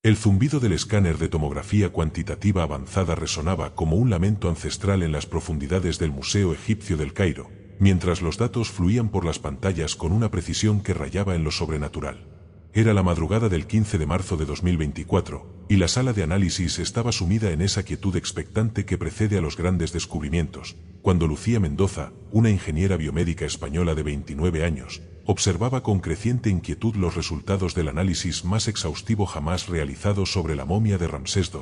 El zumbido del escáner de tomografía cuantitativa avanzada resonaba como un lamento ancestral en las profundidades del Museo Egipcio del Cairo, mientras los datos fluían por las pantallas con una precisión que rayaba en lo sobrenatural. Era la madrugada del 15 de marzo de 2024, y la sala de análisis estaba sumida en esa quietud expectante que precede a los grandes descubrimientos, cuando Lucía Mendoza, una ingeniera biomédica española de 29 años, observaba con creciente inquietud los resultados del análisis más exhaustivo jamás realizado sobre la momia de Ramsés II.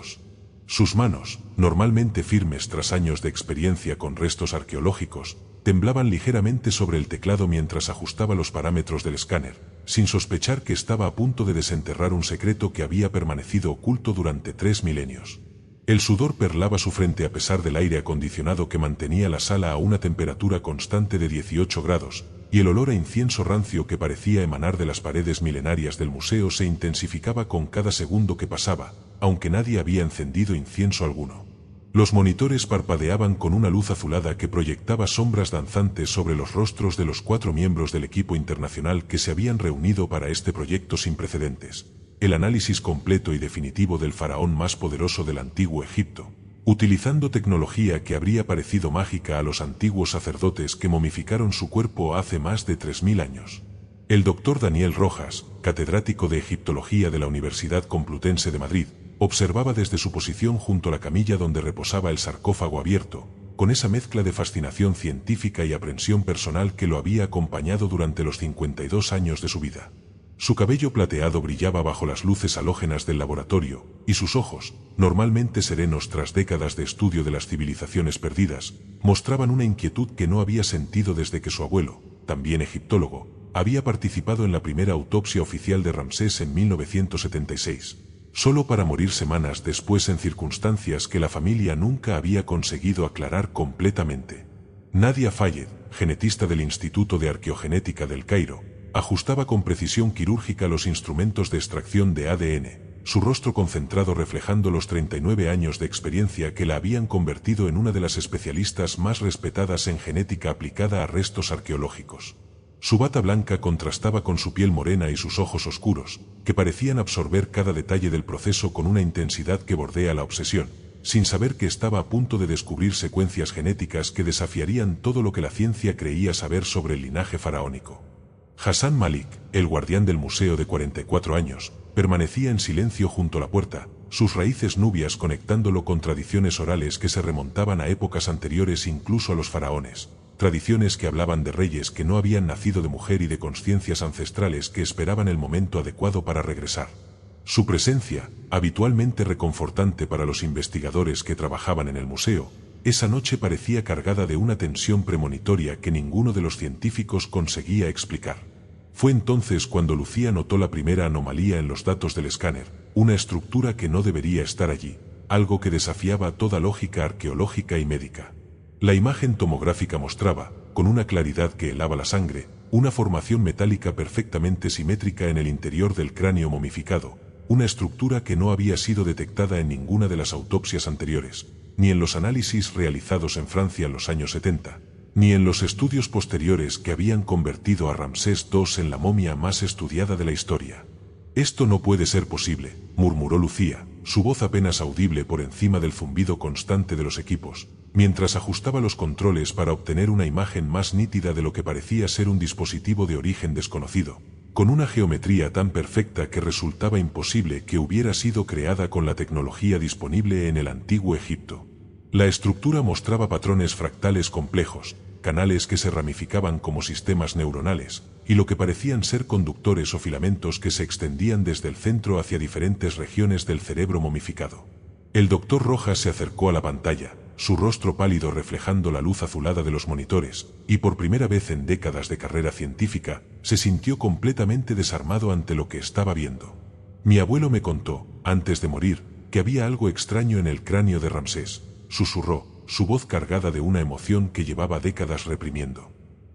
Sus manos, normalmente firmes tras años de experiencia con restos arqueológicos, temblaban ligeramente sobre el teclado mientras ajustaba los parámetros del escáner, sin sospechar que estaba a punto de desenterrar un secreto que había permanecido oculto durante 3 milenios. El sudor perlaba su frente a pesar del aire acondicionado que mantenía la sala a una temperatura constante de 18 grados, y el olor a incienso rancio que parecía emanar de las paredes milenarias del museo se intensificaba con cada segundo que pasaba, aunque nadie había encendido incienso alguno. Los monitores parpadeaban con una luz azulada que proyectaba sombras danzantes sobre los rostros de los 4 miembros del equipo internacional que se habían reunido para este proyecto sin precedentes. El análisis completo y definitivo del faraón más poderoso del antiguo Egipto, utilizando tecnología que habría parecido mágica a los antiguos sacerdotes que momificaron su cuerpo hace más de 3000 años. El doctor Daniel Rojas, catedrático de Egiptología de la Universidad Complutense de Madrid, observaba desde su posición junto a la camilla donde reposaba el sarcófago abierto, con esa mezcla de fascinación científica y aprensión personal que lo había acompañado durante los 52 años de su vida. Su cabello plateado brillaba bajo las luces halógenas del laboratorio, y sus ojos, normalmente serenos tras décadas de estudio de las civilizaciones perdidas, mostraban una inquietud que no había sentido desde que su abuelo, también egiptólogo, había participado en la primera autopsia oficial de Ramsés en 1976, solo para morir semanas después en circunstancias que la familia nunca había conseguido aclarar completamente. Nadia Fayed, genetista del Instituto de Arqueogenética del Cairo, ajustaba con precisión quirúrgica los instrumentos de extracción de ADN, su rostro concentrado reflejando los 39 años de experiencia que la habían convertido en una de las especialistas más respetadas en genética aplicada a restos arqueológicos. Su bata blanca contrastaba con su piel morena y sus ojos oscuros, que parecían absorber cada detalle del proceso con una intensidad que bordea la obsesión, sin saber que estaba a punto de descubrir secuencias genéticas que desafiarían todo lo que la ciencia creía saber sobre el linaje faraónico. Hassan Malik, el guardián del museo de 44 años, permanecía en silencio junto a la puerta, sus raíces nubias conectándolo con tradiciones orales que se remontaban a épocas anteriores incluso a los faraones, tradiciones que hablaban de reyes que no habían nacido de mujer y de conciencias ancestrales que esperaban el momento adecuado para regresar. Su presencia, habitualmente reconfortante para los investigadores que trabajaban en el museo, esa noche parecía cargada de una tensión premonitoria que ninguno de los científicos conseguía explicar. Fue entonces cuando Lucía notó la primera anomalía en los datos del escáner, una estructura que no debería estar allí, algo que desafiaba toda lógica arqueológica y médica. La imagen tomográfica mostraba, con una claridad que helaba la sangre, una formación metálica perfectamente simétrica en el interior del cráneo momificado, una estructura que no había sido detectada en ninguna de las autopsias anteriores, ni en los análisis realizados en Francia en los años 70, ni en los estudios posteriores que habían convertido a Ramsés II en la momia más estudiada de la historia. «Esto no puede ser posible», murmuró Lucía, su voz apenas audible por encima del zumbido constante de los equipos, mientras ajustaba los controles para obtener una imagen más nítida de lo que parecía ser un dispositivo de origen desconocido, con una geometría tan perfecta que resultaba imposible que hubiera sido creada con la tecnología disponible en el antiguo Egipto. La estructura mostraba patrones fractales complejos, canales que se ramificaban como sistemas neuronales, y lo que parecían ser conductores o filamentos que se extendían desde el centro hacia diferentes regiones del cerebro momificado. El doctor Rojas se acercó a la pantalla, su rostro pálido reflejando la luz azulada de los monitores, y por primera vez en décadas de carrera científica, se sintió completamente desarmado ante lo que estaba viendo. «Mi abuelo me contó, antes de morir, que había algo extraño en el cráneo de Ramsés», susurró, su voz cargada de una emoción que llevaba décadas reprimiendo.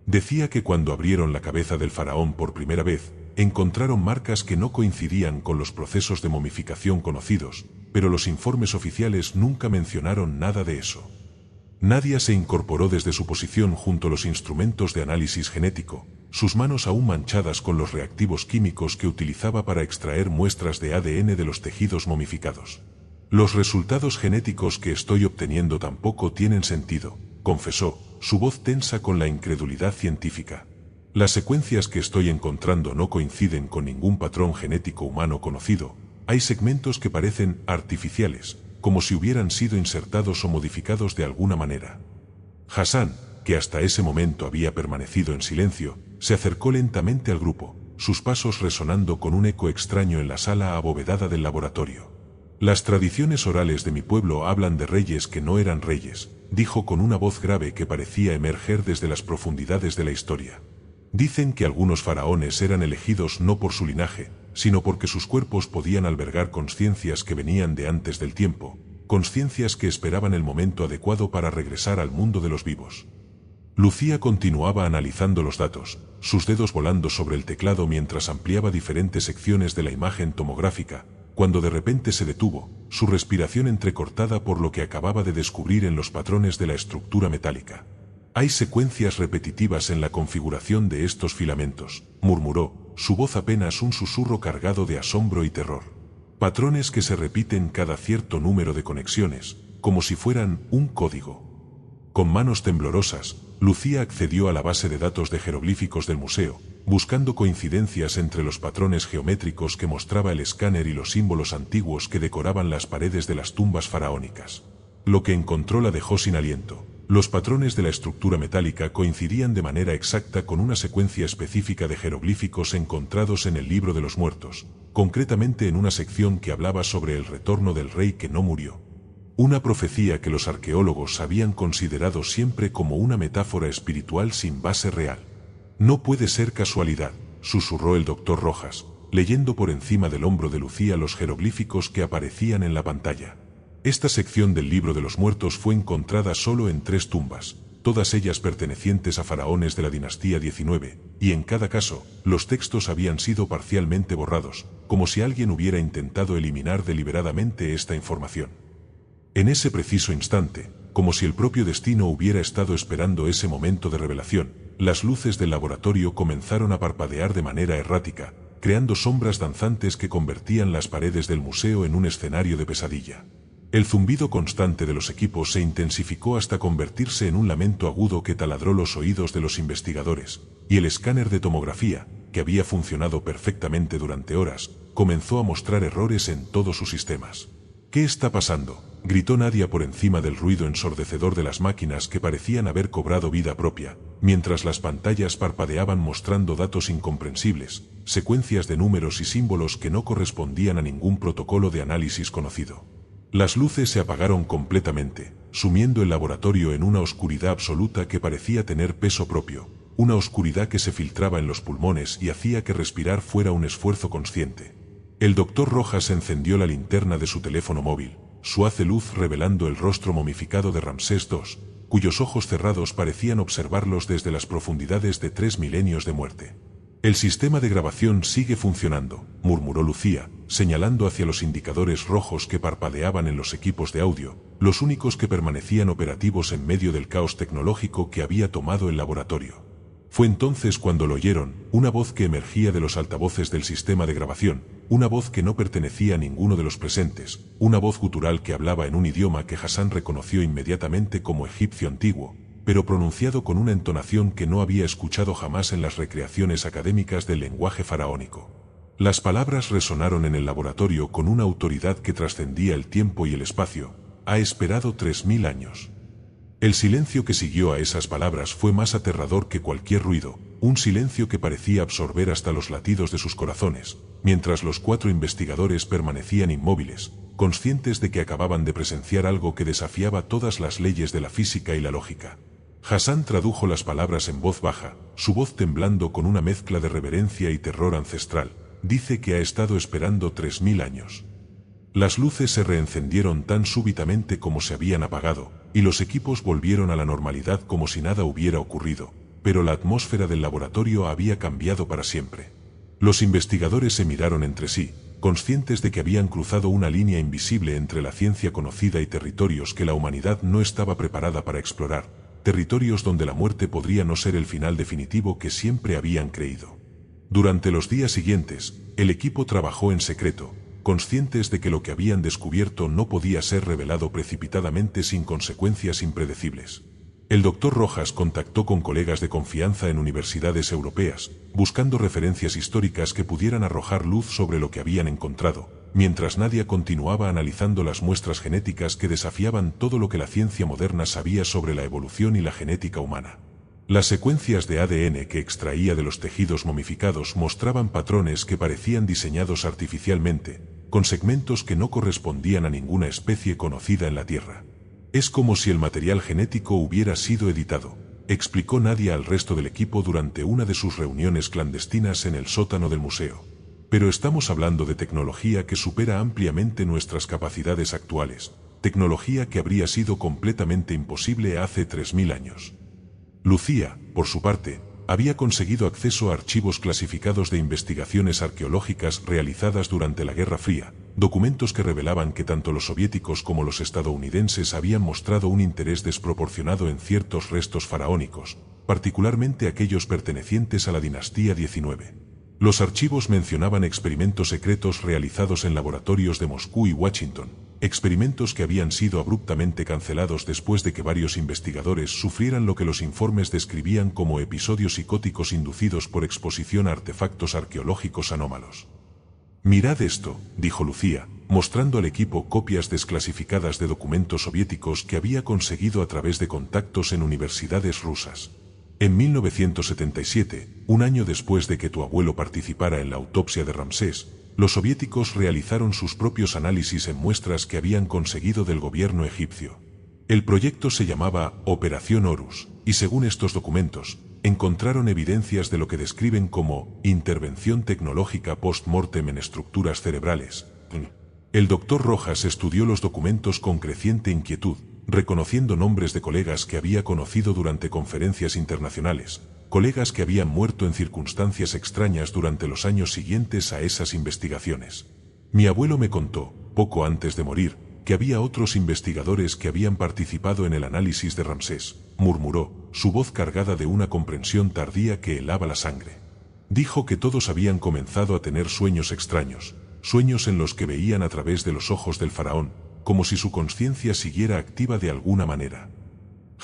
Decía que cuando abrieron la cabeza del faraón por primera vez, encontraron marcas que no coincidían con los procesos de momificación conocidos, pero los informes oficiales nunca mencionaron nada de eso. Nadia se incorporó desde su posición junto a los instrumentos de análisis genético, sus manos aún manchadas con los reactivos químicos que utilizaba para extraer muestras de ADN de los tejidos momificados. Los resultados genéticos que estoy obteniendo tampoco tienen sentido, confesó, su voz tensa con la incredulidad científica. Las secuencias que estoy encontrando no coinciden con ningún patrón genético humano conocido. Hay segmentos que parecen artificiales, como si hubieran sido insertados o modificados de alguna manera. Hassan, que hasta ese momento había permanecido en silencio, se acercó lentamente al grupo, sus pasos resonando con un eco extraño en la sala abovedada del laboratorio. Las tradiciones orales de mi pueblo hablan de reyes que no eran reyes, dijo con una voz grave que parecía emerger desde las profundidades de la historia. Dicen que algunos faraones eran elegidos no por su linaje, sino porque sus cuerpos podían albergar conciencias que venían de antes del tiempo, conciencias que esperaban el momento adecuado para regresar al mundo de los vivos. Lucía continuaba analizando los datos, sus dedos volando sobre el teclado mientras ampliaba diferentes secciones de la imagen tomográfica, cuando de repente se detuvo, su respiración entrecortada por lo que acababa de descubrir en los patrones de la estructura metálica. Hay secuencias repetitivas en la configuración de estos filamentos, murmuró, su voz apenas un susurro cargado de asombro y terror. Patrones que se repiten cada cierto número de conexiones, como si fueran un código. Con manos temblorosas, Lucía accedió a la base de datos de jeroglíficos del museo, buscando coincidencias entre los patrones geométricos que mostraba el escáner y los símbolos antiguos que decoraban las paredes de las tumbas faraónicas. Lo que encontró la dejó sin aliento. Los patrones de la estructura metálica coincidían de manera exacta con una secuencia específica de jeroglíficos encontrados en el Libro de los Muertos, concretamente en una sección que hablaba sobre el retorno del rey que no murió. Una profecía que los arqueólogos habían considerado siempre como una metáfora espiritual sin base real. No puede ser casualidad, susurró el doctor Rojas, leyendo por encima del hombro de Lucía los jeroglíficos que aparecían en la pantalla. Esta sección del Libro de los Muertos fue encontrada solo en 3 tumbas, todas ellas pertenecientes a faraones de la dinastía 19, y en cada caso, los textos habían sido parcialmente borrados, como si alguien hubiera intentado eliminar deliberadamente esta información. En ese preciso instante, como si el propio destino hubiera estado esperando ese momento de revelación, las luces del laboratorio comenzaron a parpadear de manera errática, creando sombras danzantes que convertían las paredes del museo en un escenario de pesadilla. El zumbido constante de los equipos se intensificó hasta convertirse en un lamento agudo que taladró los oídos de los investigadores, y el escáner de tomografía, que había funcionado perfectamente durante horas, comenzó a mostrar errores en todos sus sistemas. ¿Qué está pasando?, gritó Nadia por encima del ruido ensordecedor de las máquinas que parecían haber cobrado vida propia, mientras las pantallas parpadeaban mostrando datos incomprensibles, secuencias de números y símbolos que no correspondían a ningún protocolo de análisis conocido. Las luces se apagaron completamente, sumiendo el laboratorio en una oscuridad absoluta que parecía tener peso propio, una oscuridad que se filtraba en los pulmones y hacía que respirar fuera un esfuerzo consciente. El doctor Rojas encendió la linterna de su teléfono móvil, su haz de luz revelando el rostro momificado de Ramsés II, cuyos ojos cerrados parecían observarlos desde las profundidades de 3 milenios de muerte. El sistema de grabación sigue funcionando, murmuró Lucía, señalando hacia los indicadores rojos que parpadeaban en los equipos de audio, los únicos que permanecían operativos en medio del caos tecnológico que había tomado el laboratorio. Fue entonces cuando lo oyeron, una voz que emergía de los altavoces del sistema de grabación, una voz que no pertenecía a ninguno de los presentes, una voz gutural que hablaba en un idioma que Hassan reconoció inmediatamente como egipcio antiguo, pero pronunciado con una entonación que no había escuchado jamás en las recreaciones académicas del lenguaje faraónico. Las palabras resonaron en el laboratorio con una autoridad que trascendía el tiempo y el espacio. Ha esperado 3000 años. El silencio que siguió a esas palabras fue más aterrador que cualquier ruido, un silencio que parecía absorber hasta los latidos de sus corazones, mientras los 4 investigadores permanecían inmóviles, conscientes de que acababan de presenciar algo que desafiaba todas las leyes de la física y la lógica. Hassan tradujo las palabras en voz baja, su voz temblando con una mezcla de reverencia y terror ancestral. Dice que ha estado esperando 3000 años. Las luces se reencendieron tan súbitamente como se habían apagado, y los equipos volvieron a la normalidad como si nada hubiera ocurrido, pero la atmósfera del laboratorio había cambiado para siempre. Los investigadores se miraron entre sí, conscientes de que habían cruzado una línea invisible entre la ciencia conocida y territorios que la humanidad no estaba preparada para explorar. territorios donde la muerte podría no ser el final definitivo que siempre habían creído. Durante los días siguientes, el equipo trabajó en secreto, conscientes de que lo que habían descubierto no podía ser revelado precipitadamente sin consecuencias impredecibles. El Dr. Rojas contactó con colegas de confianza en universidades europeas, buscando referencias históricas que pudieran arrojar luz sobre lo que habían encontrado, mientras Nadia continuaba analizando las muestras genéticas que desafiaban todo lo que la ciencia moderna sabía sobre la evolución y la genética humana. Las secuencias de ADN que extraía de los tejidos momificados mostraban patrones que parecían diseñados artificialmente, con segmentos que no correspondían a ninguna especie conocida en la Tierra. Es como si el material genético hubiera sido editado, explicó Nadia al resto del equipo durante una de sus reuniones clandestinas en el sótano del museo. Pero estamos hablando de tecnología que supera ampliamente nuestras capacidades actuales, tecnología que habría sido completamente imposible hace 3000 años. Lucía, por su parte, había conseguido acceso a archivos clasificados de investigaciones arqueológicas realizadas durante la Guerra Fría, documentos que revelaban que tanto los soviéticos como los estadounidenses habían mostrado un interés desproporcionado en ciertos restos faraónicos, particularmente aquellos pertenecientes a la dinastía XIX. Los archivos mencionaban experimentos secretos realizados en laboratorios de Moscú y Washington, experimentos que habían sido abruptamente cancelados después de que varios investigadores sufrieran lo que los informes describían como episodios psicóticos inducidos por exposición a artefactos arqueológicos anómalos. «Mirad esto», dijo Lucía, mostrando al equipo copias desclasificadas de documentos soviéticos que había conseguido a través de contactos en universidades rusas. En 1977, un año después de que tu abuelo participara en la autopsia de Ramsés, los soviéticos realizaron sus propios análisis en muestras que habían conseguido del gobierno egipcio. El proyecto se llamaba Operación Horus, y según estos documentos, encontraron evidencias de lo que describen como intervención tecnológica post-mortem en estructuras cerebrales. El Dr. Rojas estudió los documentos con creciente inquietud, reconociendo nombres de colegas que había conocido durante conferencias internacionales, colegas que habían muerto en circunstancias extrañas durante los años siguientes a esas investigaciones. Mi abuelo me contó, poco antes de morir, que había otros investigadores que habían participado en el análisis de Ramsés, murmuró, su voz cargada de una comprensión tardía que helaba la sangre. Dijo que todos habían comenzado a tener sueños extraños, sueños en los que veían a través de los ojos del faraón, como si su conciencia siguiera activa de alguna manera.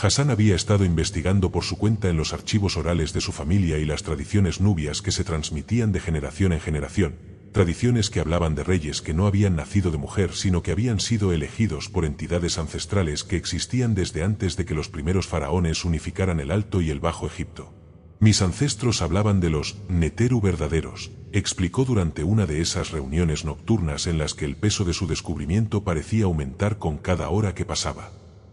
Hassan había estado investigando por su cuenta en los archivos orales de su familia y las tradiciones nubias que se transmitían de generación en generación, tradiciones que hablaban de reyes que no habían nacido de mujer sino que habían sido elegidos por entidades ancestrales que existían desde antes de que los primeros faraones unificaran el Alto y el Bajo Egipto. Mis ancestros hablaban de los Neteru verdaderos, explicó durante una de esas reuniones nocturnas en las que el peso de su descubrimiento parecía aumentar con cada hora que pasaba.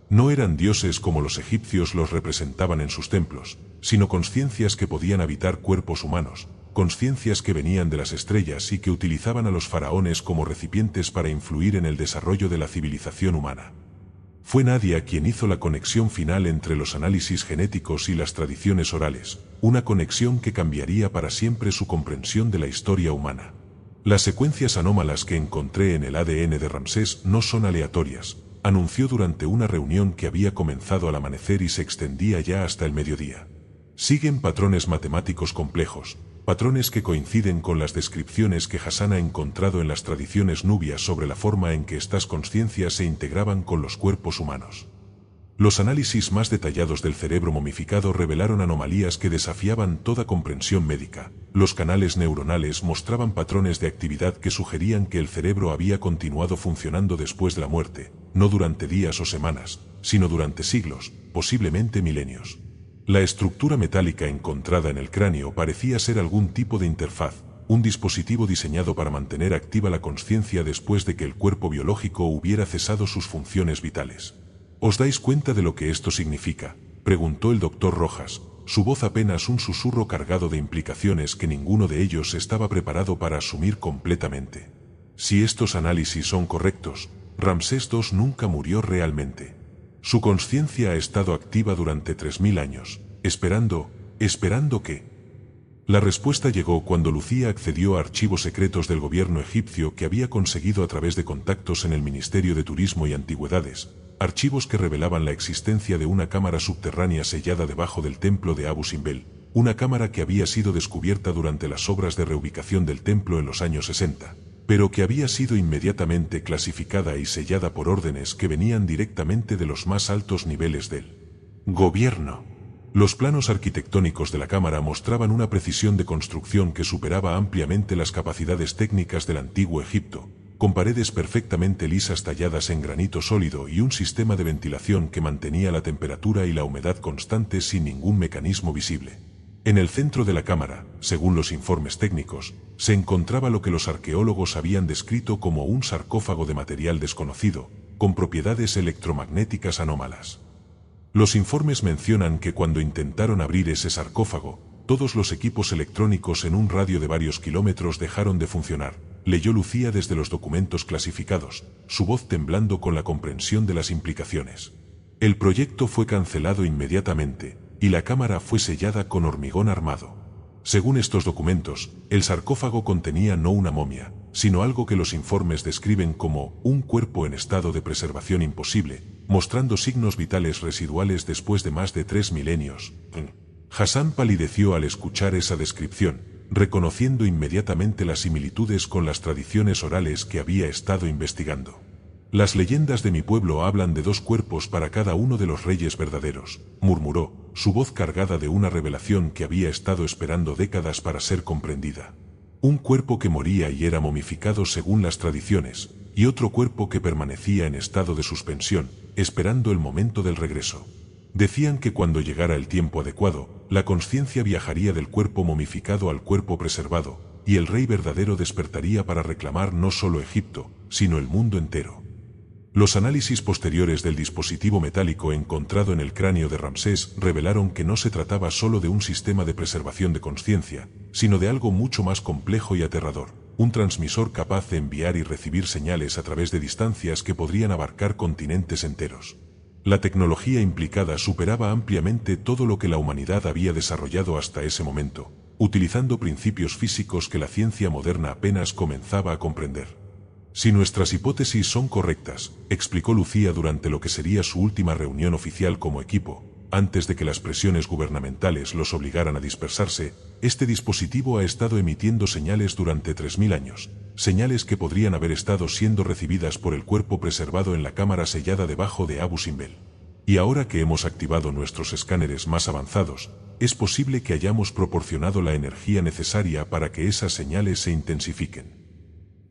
No eran dioses como los egipcios los representaban en sus templos, sino conciencias que podían habitar cuerpos humanos, conciencias que venían de las estrellas y que utilizaban a los faraones como recipientes para influir en el desarrollo de la civilización humana. Fue Nadia quien hizo la conexión final entre los análisis genéticos y las tradiciones orales, una conexión que cambiaría para siempre su comprensión de la historia humana. Las secuencias anómalas que encontré en el ADN de Ramsés no son aleatorias, anunció durante una reunión que había comenzado al amanecer y se extendía ya hasta el mediodía. Siguen patrones matemáticos complejos, patrones que coinciden con las descripciones que Hassan ha encontrado en las tradiciones nubias sobre la forma en que estas conciencias se integraban con los cuerpos humanos. Los análisis más detallados del cerebro momificado revelaron anomalías que desafiaban toda comprensión médica. Los canales neuronales mostraban patrones de actividad que sugerían que el cerebro había continuado funcionando después de la muerte, no durante días o semanas, sino durante siglos, posiblemente milenios. La estructura metálica encontrada en el cráneo parecía ser algún tipo de interfaz, un dispositivo diseñado para mantener activa la conciencia después de que el cuerpo biológico hubiera cesado sus funciones vitales. ¿Os dais cuenta de lo que esto significa?, preguntó el Dr. Rojas, su voz apenas un susurro cargado de implicaciones que ninguno de ellos estaba preparado para asumir completamente. Si estos análisis son correctos, Ramsés II nunca murió realmente. Su conciencia ha estado activa durante 3000 años, esperando que... La respuesta llegó cuando Lucía accedió a archivos secretos del gobierno egipcio que había conseguido a través de contactos en el Ministerio de Turismo y Antigüedades, archivos que revelaban la existencia de una cámara subterránea sellada debajo del templo de Abu Simbel, una cámara que había sido descubierta durante las obras de reubicación del templo en los años 60, pero que había sido inmediatamente clasificada y sellada por órdenes que venían directamente de los más altos niveles del gobierno. Los planos arquitectónicos de la cámara mostraban una precisión de construcción que superaba ampliamente las capacidades técnicas del antiguo Egipto, con paredes perfectamente lisas talladas en granito sólido y un sistema de ventilación que mantenía la temperatura y la humedad constantes sin ningún mecanismo visible. En el centro de la cámara, según los informes técnicos, se encontraba lo que los arqueólogos habían descrito como un sarcófago de material desconocido, con propiedades electromagnéticas anómalas. Los informes mencionan que cuando intentaron abrir ese sarcófago, todos los equipos electrónicos en un radio de varios kilómetros dejaron de funcionar, leyó Lucía desde los documentos clasificados, su voz temblando con la comprensión de las implicaciones. El proyecto fue cancelado inmediatamente, y la cámara fue sellada con hormigón armado. Según estos documentos, el sarcófago contenía no una momia, sino algo que los informes describen como un cuerpo en estado de preservación imposible, mostrando signos vitales residuales después de más de 3 milenios. Hassan palideció al escuchar esa descripción, reconociendo inmediatamente las similitudes con las tradiciones orales que había estado investigando. Las leyendas de mi pueblo hablan de 2 cuerpos para cada uno de los reyes verdaderos, murmuró, su voz cargada de una revelación que había estado esperando décadas para ser comprendida. Un cuerpo que moría y era momificado según las tradiciones, y otro cuerpo que permanecía en estado de suspensión, esperando el momento del regreso. Decían que cuando llegara el tiempo adecuado, la conciencia viajaría del cuerpo momificado al cuerpo preservado, y el rey verdadero despertaría para reclamar no solo Egipto, sino el mundo entero. Los análisis posteriores del dispositivo metálico encontrado en el cráneo de Ramsés revelaron que no se trataba solo de un sistema de preservación de conciencia, sino de algo mucho más complejo y aterrador, un transmisor capaz de enviar y recibir señales a través de distancias que podrían abarcar continentes enteros. La tecnología implicada superaba ampliamente todo lo que la humanidad había desarrollado hasta ese momento, utilizando principios físicos que la ciencia moderna apenas comenzaba a comprender. Si nuestras hipótesis son correctas, explicó Lucía durante lo que sería su última reunión oficial como equipo, antes de que las presiones gubernamentales los obligaran a dispersarse, este dispositivo ha estado emitiendo señales durante 3000 años, señales que podrían haber estado siendo recibidas por el cuerpo preservado en la cámara sellada debajo de Abu Simbel. Y ahora que hemos activado nuestros escáneres más avanzados, es posible que hayamos proporcionado la energía necesaria para que esas señales se intensifiquen.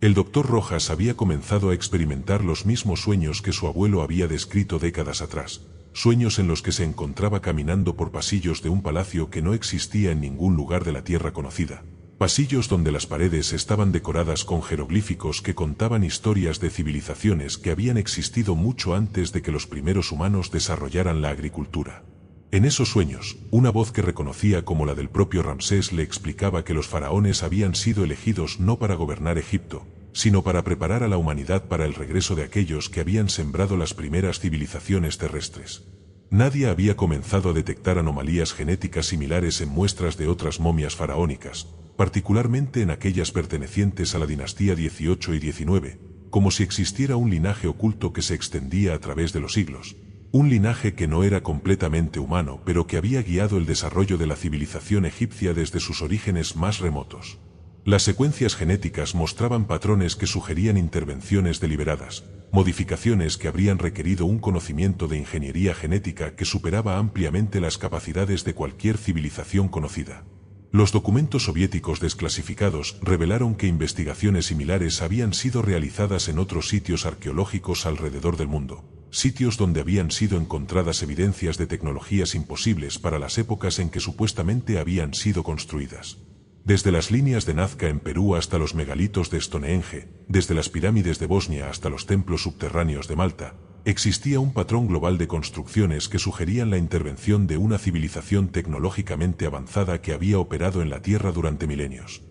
El doctor Rojas había comenzado a experimentar los mismos sueños que su abuelo había descrito décadas atrás, sueños en los que se encontraba caminando por pasillos de un palacio que no existía en ningún lugar de la tierra conocida, pasillos donde las paredes estaban decoradas con jeroglíficos que contaban historias de civilizaciones que habían existido mucho antes de que los primeros humanos desarrollaran la agricultura. En esos sueños, una voz que reconocía como la del propio Ramsés le explicaba que los faraones habían sido elegidos no para gobernar Egipto, sino para preparar a la humanidad para el regreso de aquellos que habían sembrado las primeras civilizaciones terrestres. Nadie había comenzado a detectar anomalías genéticas similares en muestras de otras momias faraónicas, particularmente en aquellas pertenecientes a la dinastía 18 y 19, como si existiera un linaje oculto que se extendía a través de los siglos. Un linaje que no era completamente humano, pero que había guiado el desarrollo de la civilización egipcia desde sus orígenes más remotos. Las secuencias genéticas mostraban patrones que sugerían intervenciones deliberadas, modificaciones que habrían requerido un conocimiento de ingeniería genética que superaba ampliamente las capacidades de cualquier civilización conocida. Los documentos soviéticos desclasificados revelaron que investigaciones similares habían sido realizadas en otros sitios arqueológicos alrededor del mundo, sitios donde habían sido encontradas evidencias de tecnologías imposibles para las épocas en que supuestamente habían sido construidas. Desde las líneas de Nazca en Perú hasta los megalitos de Stonehenge, desde las pirámides de Bosnia hasta los templos subterráneos de Malta, existía un patrón global de construcciones que sugerían la intervención de una civilización tecnológicamente avanzada que había operado en la Tierra durante milenios.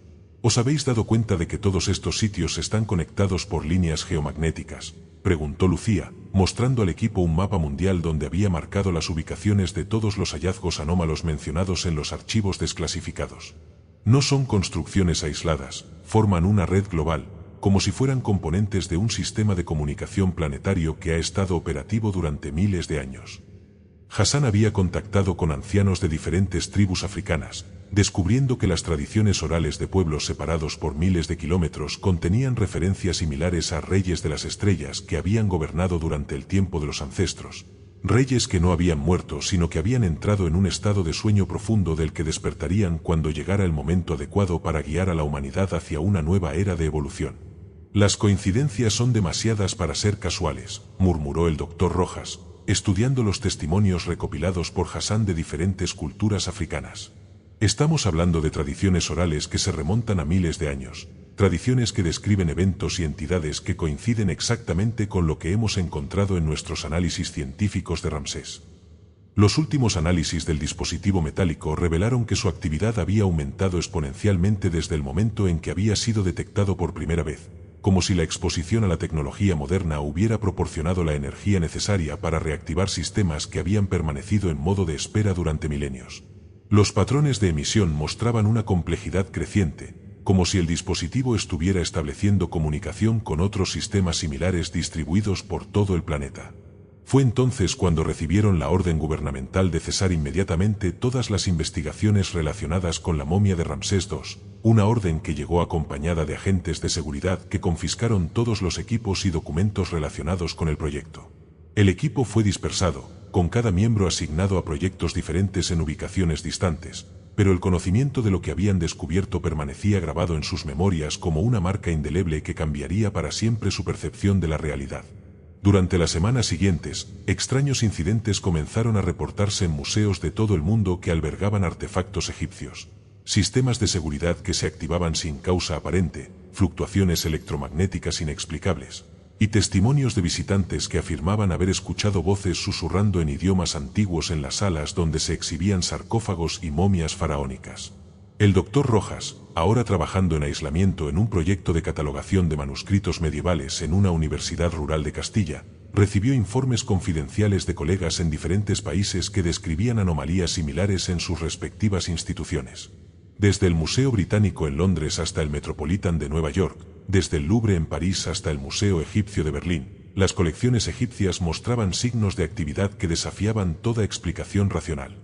¿Os habéis dado cuenta de que todos estos sitios están conectados por líneas geomagnéticas?, preguntó Lucía, mostrando al equipo un mapa mundial donde había marcado las ubicaciones de todos los hallazgos anómalos mencionados en los archivos desclasificados. No son construcciones aisladas, forman una red global, como si fueran componentes de un sistema de comunicación planetario que ha estado operativo durante miles de años. Hassan había contactado con ancianos de diferentes tribus africanas, descubriendo que las tradiciones orales de pueblos separados por miles de kilómetros contenían referencias similares a reyes de las estrellas que habían gobernado durante el tiempo de los ancestros. Reyes que no habían muerto, sino que habían entrado en un estado de sueño profundo del que despertarían cuando llegara el momento adecuado para guiar a la humanidad hacia una nueva era de evolución. Las coincidencias son demasiadas para ser casuales, murmuró el doctor Rojas, estudiando los testimonios recopilados por Hassan de diferentes culturas africanas. Estamos hablando de tradiciones orales que se remontan a miles de años, tradiciones que describen eventos y entidades que coinciden exactamente con lo que hemos encontrado en nuestros análisis científicos de Ramsés. Los últimos análisis del dispositivo metálico revelaron que su actividad había aumentado exponencialmente desde el momento en que había sido detectado por primera vez, como si la exposición a la tecnología moderna hubiera proporcionado la energía necesaria para reactivar sistemas que habían permanecido en modo de espera durante milenios. Los patrones de emisión mostraban una complejidad creciente, como si el dispositivo estuviera estableciendo comunicación con otros sistemas similares distribuidos por todo el planeta. Fue entonces cuando recibieron la orden gubernamental de cesar inmediatamente todas las investigaciones relacionadas con la momia de Ramsés II, una orden que llegó acompañada de agentes de seguridad que confiscaron todos los equipos y documentos relacionados con el proyecto. El equipo fue dispersado, con cada miembro asignado a proyectos diferentes en ubicaciones distantes, pero el conocimiento de lo que habían descubierto permanecía grabado en sus memorias como una marca indeleble que cambiaría para siempre su percepción de la realidad. Durante las semanas siguientes, extraños incidentes comenzaron a reportarse en museos de todo el mundo que albergaban artefactos egipcios. Sistemas de seguridad que se activaban sin causa aparente, fluctuaciones electromagnéticas inexplicables, y testimonios de visitantes que afirmaban haber escuchado voces susurrando en idiomas antiguos en las salas donde se exhibían sarcófagos y momias faraónicas. El doctor Rojas, ahora trabajando en aislamiento en un proyecto de catalogación de manuscritos medievales en una universidad rural de Castilla, recibió informes confidenciales de colegas en diferentes países que describían anomalías similares en sus respectivas instituciones. Desde el Museo Británico en Londres hasta el Metropolitan de Nueva York, desde el Louvre en París hasta el Museo Egipcio de Berlín, las colecciones egipcias mostraban signos de actividad que desafiaban toda explicación racional.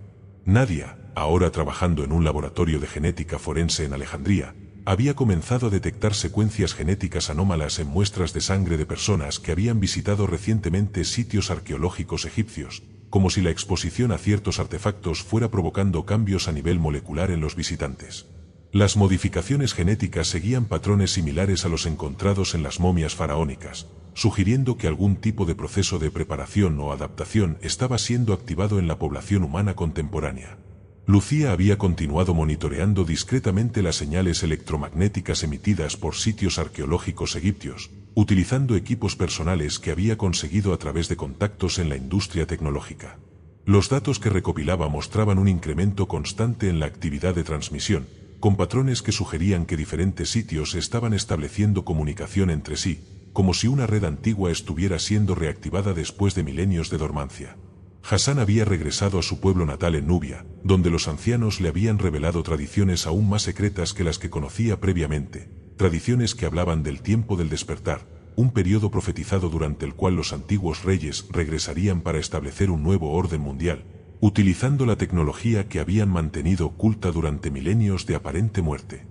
Nadia, ahora trabajando en un laboratorio de genética forense en Alejandría, había comenzado a detectar secuencias genéticas anómalas en muestras de sangre de personas que habían visitado recientemente sitios arqueológicos egipcios, como si la exposición a ciertos artefactos fuera provocando cambios a nivel molecular en los visitantes. Las modificaciones genéticas seguían patrones similares a los encontrados en las momias faraónicas, sugiriendo que algún tipo de proceso de preparación o adaptación estaba siendo activado en la población humana contemporánea. Lucía había continuado monitoreando discretamente las señales electromagnéticas emitidas por sitios arqueológicos egipcios, utilizando equipos personales que había conseguido a través de contactos en la industria tecnológica. Los datos que recopilaba mostraban un incremento constante en la actividad de transmisión, con patrones que sugerían que diferentes sitios estaban estableciendo comunicación entre sí, como si una red antigua estuviera siendo reactivada después de milenios de dormancia. Hassan había regresado a su pueblo natal en Nubia, donde los ancianos le habían revelado tradiciones aún más secretas que las que conocía previamente, tradiciones que hablaban del tiempo del despertar, un periodo profetizado durante el cual los antiguos reyes regresarían para establecer un nuevo orden mundial, utilizando la tecnología que habían mantenido oculta durante milenios de aparente muerte.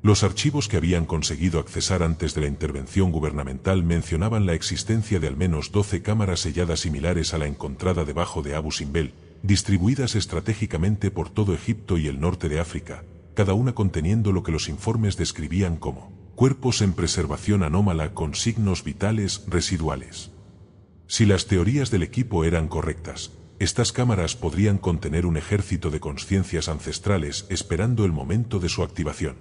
Los archivos que habían conseguido accesar antes de la intervención gubernamental mencionaban la existencia de al menos 12 cámaras selladas similares a la encontrada debajo de Abu Simbel, distribuidas estratégicamente por todo Egipto y el norte de África, cada una conteniendo lo que los informes describían como cuerpos en preservación anómala con signos vitales residuales. Si las teorías del equipo eran correctas, estas cámaras podrían contener un ejército de conciencias ancestrales esperando el momento de su activación.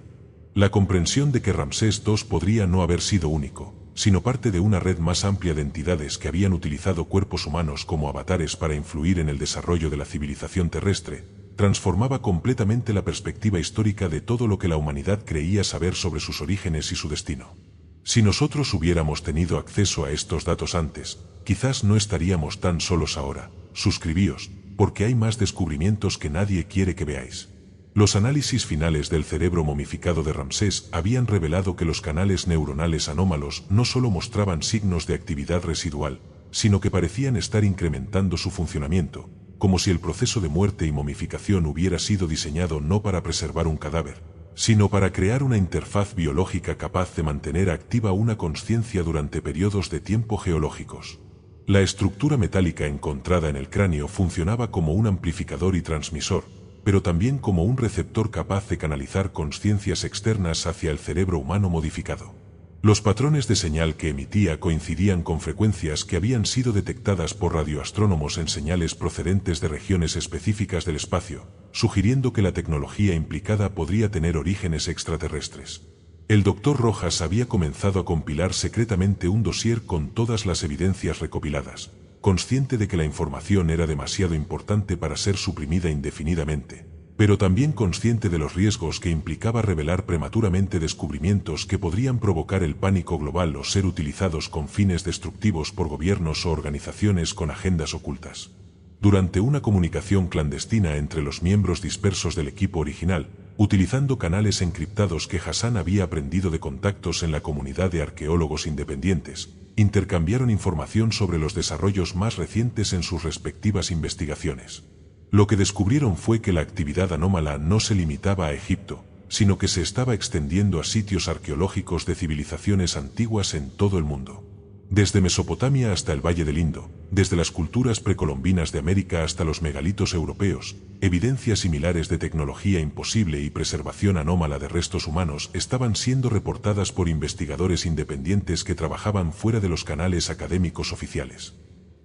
La comprensión de que Ramsés II podría no haber sido único, sino parte de una red más amplia de entidades que habían utilizado cuerpos humanos como avatares para influir en el desarrollo de la civilización terrestre, transformaba completamente la perspectiva histórica de todo lo que la humanidad creía saber sobre sus orígenes y su destino. Si nosotros hubiéramos tenido acceso a estos datos antes, quizás no estaríamos tan solos ahora. Suscribíos, porque hay más descubrimientos que nadie quiere que veáis. Los análisis finales del cerebro momificado de Ramsés habían revelado que los canales neuronales anómalos no solo mostraban signos de actividad residual, sino que parecían estar incrementando su funcionamiento, como si el proceso de muerte y momificación hubiera sido diseñado no para preservar un cadáver, sino para crear una interfaz biológica capaz de mantener activa una consciencia durante periodos de tiempo geológicos. La estructura metálica encontrada en el cráneo funcionaba como un amplificador y transmisor, pero también como un receptor capaz de canalizar consciencias externas hacia el cerebro humano modificado. Los patrones de señal que emitía coincidían con frecuencias que habían sido detectadas por radioastrónomos en señales procedentes de regiones específicas del espacio, sugiriendo que la tecnología implicada podría tener orígenes extraterrestres. El Dr. Rojas había comenzado a compilar secretamente un dossier con todas las evidencias recopiladas, consciente de que la información era demasiado importante para ser suprimida indefinidamente, pero también consciente de los riesgos que implicaba revelar prematuramente descubrimientos que podrían provocar el pánico global o ser utilizados con fines destructivos por gobiernos o organizaciones con agendas ocultas. Durante una comunicación clandestina entre los miembros dispersos del equipo original, utilizando canales encriptados que Hassan había aprendido de contactos en la comunidad de arqueólogos independientes, intercambiaron información sobre los desarrollos más recientes en sus respectivas investigaciones. Lo que descubrieron fue que la actividad anómala no se limitaba a Egipto, sino que se estaba extendiendo a sitios arqueológicos de civilizaciones antiguas en todo el mundo. Desde Mesopotamia hasta el Valle del Indo, desde las culturas precolombinas de América hasta los megalitos europeos, evidencias similares de tecnología imposible y preservación anómala de restos humanos estaban siendo reportadas por investigadores independientes que trabajaban fuera de los canales académicos oficiales.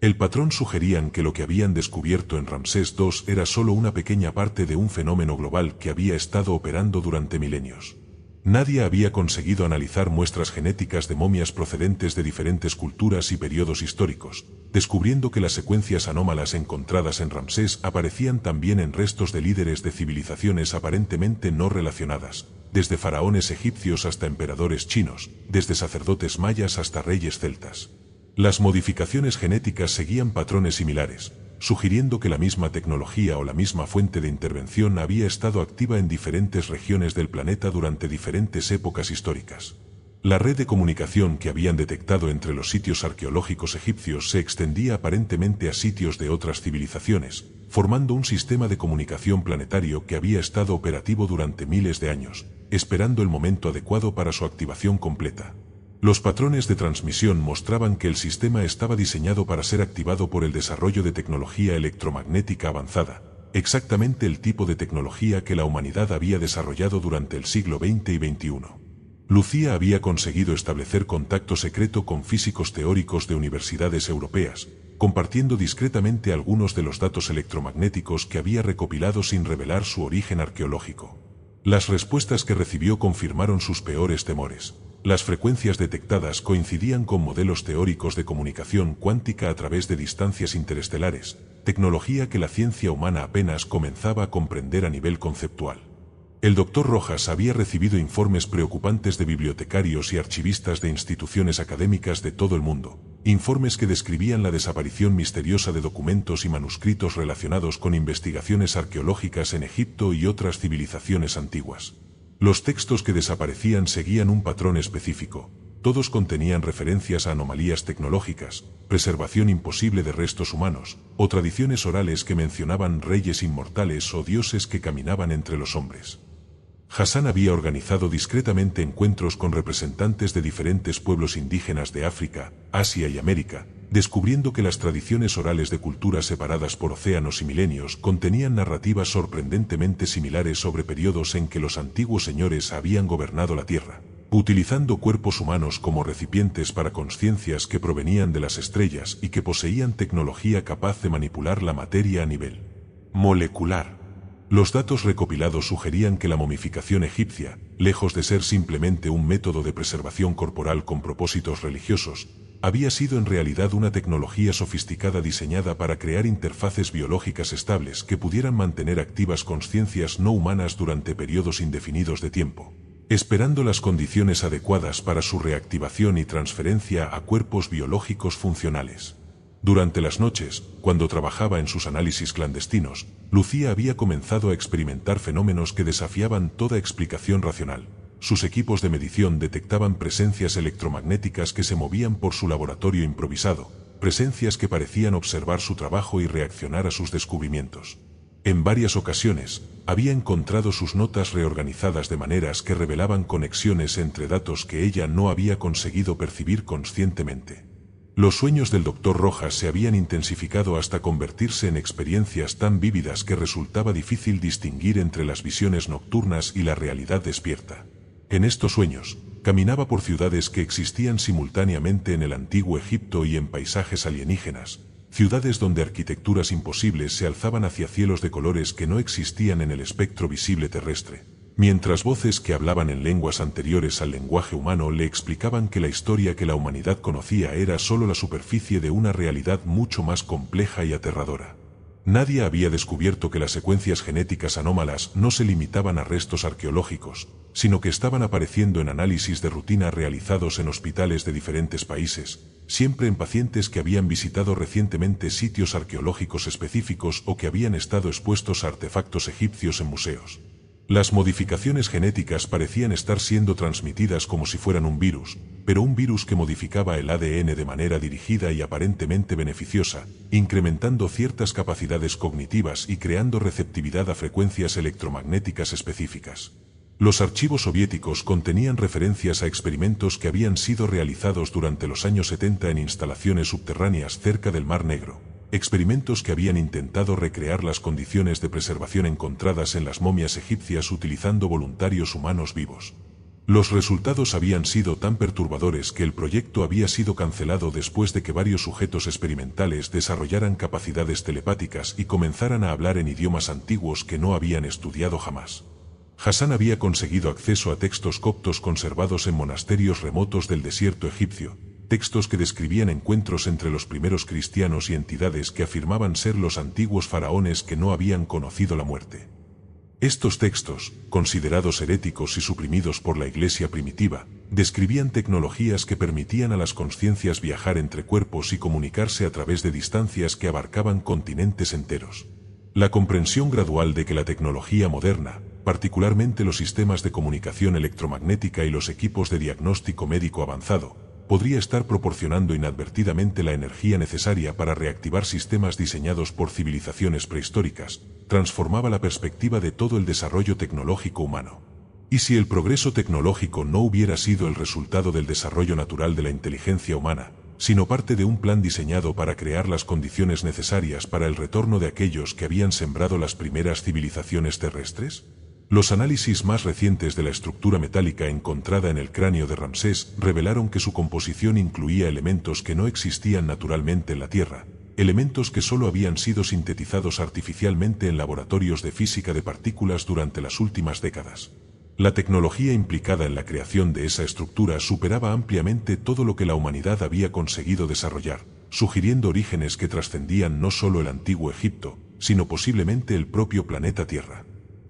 El patrón sugerían que lo que habían descubierto en Ramsés II era solo una pequeña parte de un fenómeno global que había estado operando durante milenios. Nadie había conseguido analizar muestras genéticas de momias procedentes de diferentes culturas y periodos históricos, descubriendo que las secuencias anómalas encontradas en Ramsés aparecían también en restos de líderes de civilizaciones aparentemente no relacionadas, desde faraones egipcios hasta emperadores chinos, desde sacerdotes mayas hasta reyes celtas. Las modificaciones genéticas seguían patrones similares, sugiriendo que la misma tecnología o la misma fuente de intervención había estado activa en diferentes regiones del planeta durante diferentes épocas históricas. La red de comunicación que habían detectado entre los sitios arqueológicos egipcios se extendía aparentemente a sitios de otras civilizaciones, formando un sistema de comunicación planetario que había estado operativo durante miles de años, esperando el momento adecuado para su activación completa. Los patrones de transmisión mostraban que el sistema estaba diseñado para ser activado por el desarrollo de tecnología electromagnética avanzada, exactamente el tipo de tecnología que la humanidad había desarrollado durante el siglo XX y XXI. Lucía había conseguido establecer contacto secreto con físicos teóricos de universidades europeas, compartiendo discretamente algunos de los datos electromagnéticos que había recopilado sin revelar su origen arqueológico. Las respuestas que recibió confirmaron sus peores temores. Las frecuencias detectadas coincidían con modelos teóricos de comunicación cuántica a través de distancias interestelares, tecnología que la ciencia humana apenas comenzaba a comprender a nivel conceptual. El Dr. Rojas había recibido informes preocupantes de bibliotecarios y archivistas de instituciones académicas de todo el mundo, informes que describían la desaparición misteriosa de documentos y manuscritos relacionados con investigaciones arqueológicas en Egipto y otras civilizaciones antiguas. Los textos que desaparecían seguían un patrón específico. Todos contenían referencias a anomalías tecnológicas, preservación imposible de restos humanos, o tradiciones orales que mencionaban reyes inmortales o dioses que caminaban entre los hombres. Hassan había organizado discretamente encuentros con representantes de diferentes pueblos indígenas de África, Asia y América, descubriendo que las tradiciones orales de culturas separadas por océanos y milenios contenían narrativas sorprendentemente similares sobre periodos en que los antiguos señores habían gobernado la Tierra, utilizando cuerpos humanos como recipientes para consciencias que provenían de las estrellas y que poseían tecnología capaz de manipular la materia a nivel molecular. Los datos recopilados sugerían que la momificación egipcia, lejos de ser simplemente un método de preservación corporal con propósitos religiosos, había sido en realidad una tecnología sofisticada diseñada para crear interfaces biológicas estables que pudieran mantener activas consciencias no humanas durante periodos indefinidos de tiempo, esperando las condiciones adecuadas para su reactivación y transferencia a cuerpos biológicos funcionales. Durante las noches, cuando trabajaba en sus análisis clandestinos, Lucía había comenzado a experimentar fenómenos que desafiaban toda explicación racional. Sus equipos de medición detectaban presencias electromagnéticas que se movían por su laboratorio improvisado, presencias que parecían observar su trabajo y reaccionar a sus descubrimientos. En varias ocasiones, había encontrado sus notas reorganizadas de maneras que revelaban conexiones entre datos que ella no había conseguido percibir conscientemente. Los sueños del Dr. Rojas se habían intensificado hasta convertirse en experiencias tan vívidas que resultaba difícil distinguir entre las visiones nocturnas y la realidad despierta. En estos sueños, caminaba por ciudades que existían simultáneamente en el antiguo Egipto y en paisajes alienígenas, ciudades donde arquitecturas imposibles se alzaban hacia cielos de colores que no existían en el espectro visible terrestre, mientras voces que hablaban en lenguas anteriores al lenguaje humano le explicaban que la historia que la humanidad conocía era solo la superficie de una realidad mucho más compleja y aterradora. Nadie había descubierto que las secuencias genéticas anómalas no se limitaban a restos arqueológicos, sino que estaban apareciendo en análisis de rutina realizados en hospitales de diferentes países, siempre en pacientes que habían visitado recientemente sitios arqueológicos específicos o que habían estado expuestos a artefactos egipcios en museos. Las modificaciones genéticas parecían estar siendo transmitidas como si fueran un virus, pero un virus que modificaba el ADN de manera dirigida y aparentemente beneficiosa, incrementando ciertas capacidades cognitivas y creando receptividad a frecuencias electromagnéticas específicas. Los archivos soviéticos contenían referencias a experimentos que habían sido realizados durante los años 70 en instalaciones subterráneas cerca del Mar Negro, experimentos que habían intentado recrear las condiciones de preservación encontradas en las momias egipcias utilizando voluntarios humanos vivos. Los resultados habían sido tan perturbadores que el proyecto había sido cancelado después de que varios sujetos experimentales desarrollaran capacidades telepáticas y comenzaran a hablar en idiomas antiguos que no habían estudiado jamás. Hassan había conseguido acceso a textos coptos conservados en monasterios remotos del desierto egipcio, textos que describían encuentros entre los primeros cristianos y entidades que afirmaban ser los antiguos faraones que no habían conocido la muerte. Estos textos, considerados heréticos y suprimidos por la Iglesia primitiva, describían tecnologías que permitían a las conciencias viajar entre cuerpos y comunicarse a través de distancias que abarcaban continentes enteros. La comprensión gradual de que la tecnología moderna, particularmente los sistemas de comunicación electromagnética y los equipos de diagnóstico médico avanzado, podría estar proporcionando inadvertidamente la energía necesaria para reactivar sistemas diseñados por civilizaciones prehistóricas, transformaba la perspectiva de todo el desarrollo tecnológico humano. ¿Y si el progreso tecnológico no hubiera sido el resultado del desarrollo natural de la inteligencia humana, sino parte de un plan diseñado para crear las condiciones necesarias para el retorno de aquellos que habían sembrado las primeras civilizaciones terrestres? Los análisis más recientes de la estructura metálica encontrada en el cráneo de Ramsés revelaron que su composición incluía elementos que no existían naturalmente en la Tierra, elementos que solo habían sido sintetizados artificialmente en laboratorios de física de partículas durante las últimas décadas. La tecnología implicada en la creación de esa estructura superaba ampliamente todo lo que la humanidad había conseguido desarrollar, sugiriendo orígenes que trascendían no solo el antiguo Egipto, sino posiblemente el propio planeta Tierra.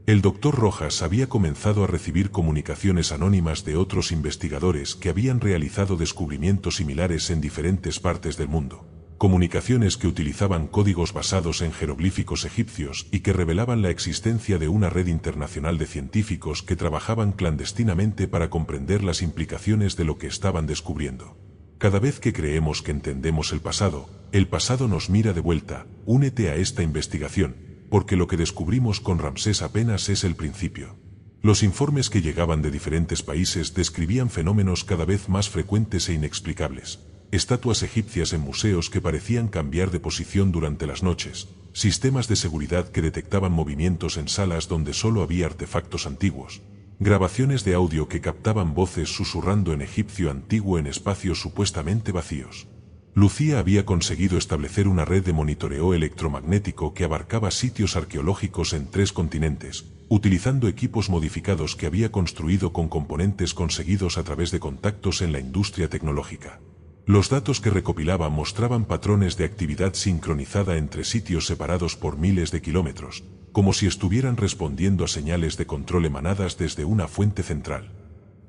El Dr. Rojas había comenzado a recibir comunicaciones anónimas de otros investigadores que habían realizado descubrimientos similares en diferentes partes del mundo, comunicaciones que utilizaban códigos basados en jeroglíficos egipcios y que revelaban la existencia de una red internacional de científicos que trabajaban clandestinamente para comprender las implicaciones de lo que estaban descubriendo. Cada vez que creemos que entendemos el pasado nos mira de vuelta. Únete a esta investigación, porque lo que descubrimos con Ramsés apenas es el principio. Los informes que llegaban de diferentes países describían fenómenos cada vez más frecuentes e inexplicables. Estatuas egipcias en museos que parecían cambiar de posición durante las noches, sistemas de seguridad que detectaban movimientos en salas donde solo había artefactos antiguos, grabaciones de audio que captaban voces susurrando en egipcio antiguo en espacios supuestamente vacíos. Lucía había conseguido establecer una red de monitoreo electromagnético que abarcaba sitios arqueológicos en 3 continentes, utilizando equipos modificados que había construido con componentes conseguidos a través de contactos en la industria tecnológica. Los datos que recopilaba mostraban patrones de actividad sincronizada entre sitios separados por miles de kilómetros, como si estuvieran respondiendo a señales de control emanadas desde una fuente central.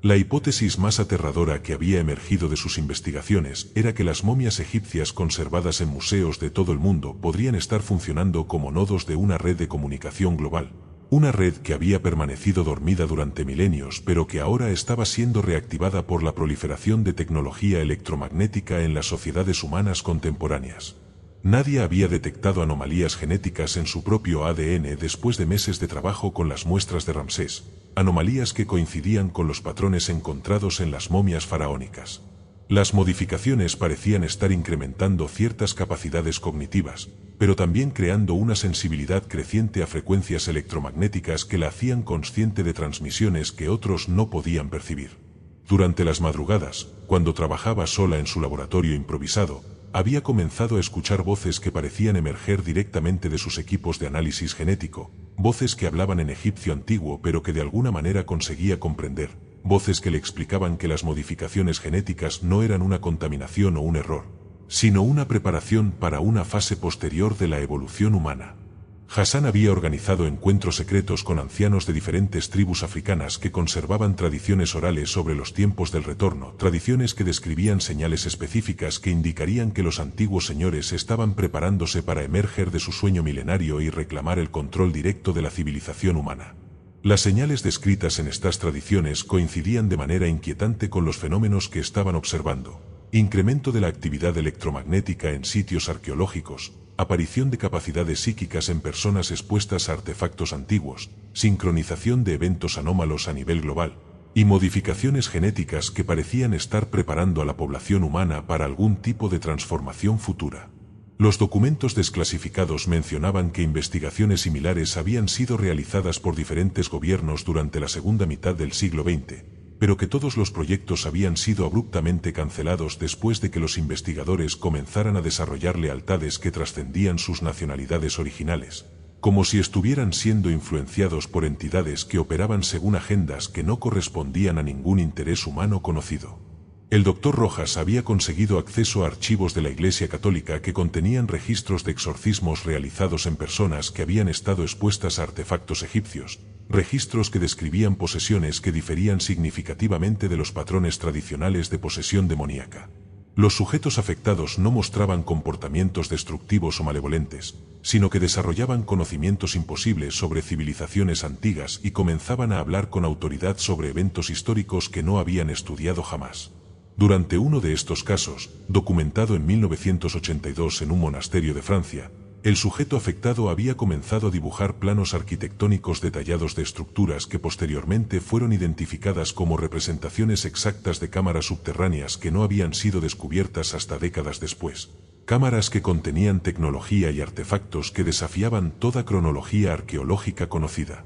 La hipótesis más aterradora que había emergido de sus investigaciones era que las momias egipcias conservadas en museos de todo el mundo podrían estar funcionando como nodos de una red de comunicación global, una red que había permanecido dormida durante milenios pero que ahora estaba siendo reactivada por la proliferación de tecnología electromagnética en las sociedades humanas contemporáneas. Nadie había detectado anomalías genéticas en su propio ADN después de meses de trabajo con las muestras de Ramsés, anomalías que coincidían con los patrones encontrados en las momias faraónicas. Las modificaciones parecían estar incrementando ciertas capacidades cognitivas, pero también creando una sensibilidad creciente a frecuencias electromagnéticas que la hacían consciente de transmisiones que otros no podían percibir. Durante las madrugadas, cuando trabajaba sola en su laboratorio improvisado, había comenzado a escuchar voces que parecían emerger directamente de sus equipos de análisis genético, voces que hablaban en egipcio antiguo pero que de alguna manera conseguía comprender, voces que le explicaban que las modificaciones genéticas no eran una contaminación o un error, sino una preparación para una fase posterior de la evolución humana. Hassan había organizado encuentros secretos con ancianos de diferentes tribus africanas que conservaban tradiciones orales sobre los tiempos del retorno, tradiciones que describían señales específicas que indicarían que los antiguos señores estaban preparándose para emerger de su sueño milenario y reclamar el control directo de la civilización humana. Las señales descritas en estas tradiciones coincidían de manera inquietante con los fenómenos que estaban observando: incremento de la actividad electromagnética en sitios arqueológicos, aparición de capacidades psíquicas en personas expuestas a artefactos antiguos, sincronización de eventos anómalos a nivel global, y modificaciones genéticas que parecían estar preparando a la población humana para algún tipo de transformación futura. Los documentos desclasificados mencionaban que investigaciones similares habían sido realizadas por diferentes gobiernos durante la segunda mitad del siglo XX, pero que todos los proyectos habían sido abruptamente cancelados después de que los investigadores comenzaran a desarrollar lealtades que trascendían sus nacionalidades originales, como si estuvieran siendo influenciados por entidades que operaban según agendas que no correspondían a ningún interés humano conocido. El Dr. Rojas había conseguido acceso a archivos de la Iglesia Católica que contenían registros de exorcismos realizados en personas que habían estado expuestas a artefactos egipcios, registros que describían posesiones que diferían significativamente de los patrones tradicionales de posesión demoníaca. Los sujetos afectados no mostraban comportamientos destructivos o malevolentes, sino que desarrollaban conocimientos imposibles sobre civilizaciones antiguas y comenzaban a hablar con autoridad sobre eventos históricos que no habían estudiado jamás. Durante uno de estos casos, documentado en 1982 en un monasterio de Francia, el sujeto afectado había comenzado a dibujar planos arquitectónicos detallados de estructuras que posteriormente fueron identificadas como representaciones exactas de cámaras subterráneas que no habían sido descubiertas hasta décadas después. Cámaras que contenían tecnología y artefactos que desafiaban toda cronología arqueológica conocida.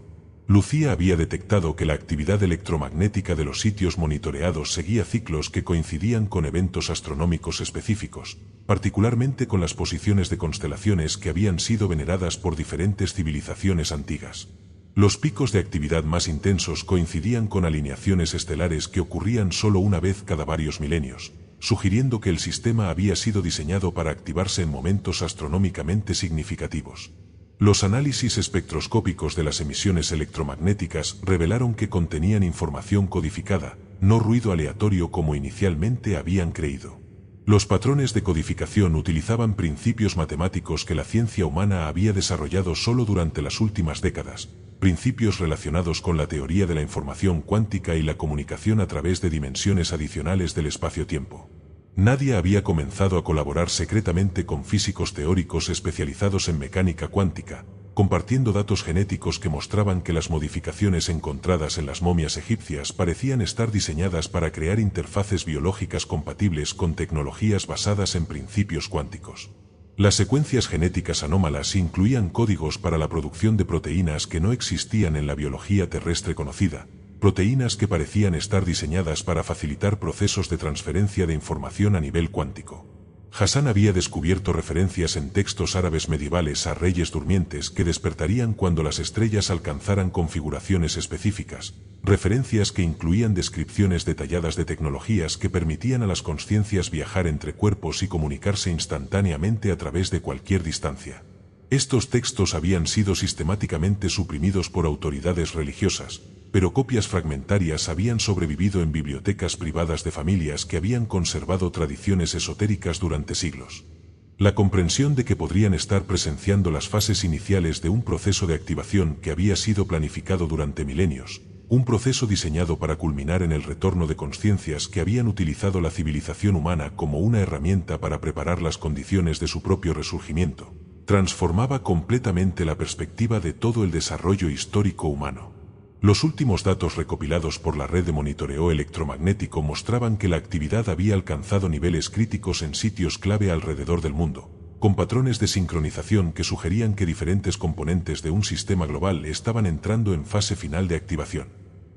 Lucía había detectado que la actividad electromagnética de los sitios monitoreados seguía ciclos que coincidían con eventos astronómicos específicos, particularmente con las posiciones de constelaciones que habían sido veneradas por diferentes civilizaciones antiguas. Los picos de actividad más intensos coincidían con alineaciones estelares que ocurrían solo una vez cada varios milenios, sugiriendo que el sistema había sido diseñado para activarse en momentos astronómicamente significativos. Los análisis espectroscópicos de las emisiones electromagnéticas revelaron que contenían información codificada, no ruido aleatorio como inicialmente habían creído. Los patrones de codificación utilizaban principios matemáticos que la ciencia humana había desarrollado solo durante las últimas décadas, principios relacionados con la teoría de la información cuántica y la comunicación a través de dimensiones adicionales del espacio-tiempo. Nadie había comenzado a colaborar secretamente con físicos teóricos especializados en mecánica cuántica, compartiendo datos genéticos que mostraban que las modificaciones encontradas en las momias egipcias parecían estar diseñadas para crear interfaces biológicas compatibles con tecnologías basadas en principios cuánticos. Las secuencias genéticas anómalas incluían códigos para la producción de proteínas que no existían en la biología terrestre conocida, proteínas que parecían estar diseñadas para facilitar procesos de transferencia de información a nivel cuántico. Hassan había descubierto referencias en textos árabes medievales a reyes durmientes que despertarían cuando las estrellas alcanzaran configuraciones específicas, referencias que incluían descripciones detalladas de tecnologías que permitían a las consciencias viajar entre cuerpos y comunicarse instantáneamente a través de cualquier distancia. Estos textos habían sido sistemáticamente suprimidos por autoridades religiosas, pero copias fragmentarias habían sobrevivido en bibliotecas privadas de familias que habían conservado tradiciones esotéricas durante siglos. La comprensión de que podrían estar presenciando las fases iniciales de un proceso de activación que había sido planificado durante milenios, un proceso diseñado para culminar en el retorno de conciencias que habían utilizado la civilización humana como una herramienta para preparar las condiciones de su propio resurgimiento, transformaba completamente la perspectiva de todo el desarrollo histórico humano. Los últimos datos recopilados por la red de monitoreo electromagnético mostraban que la actividad había alcanzado niveles críticos en sitios clave alrededor del mundo, con patrones de sincronización que sugerían que diferentes componentes de un sistema global estaban entrando en fase final de activación.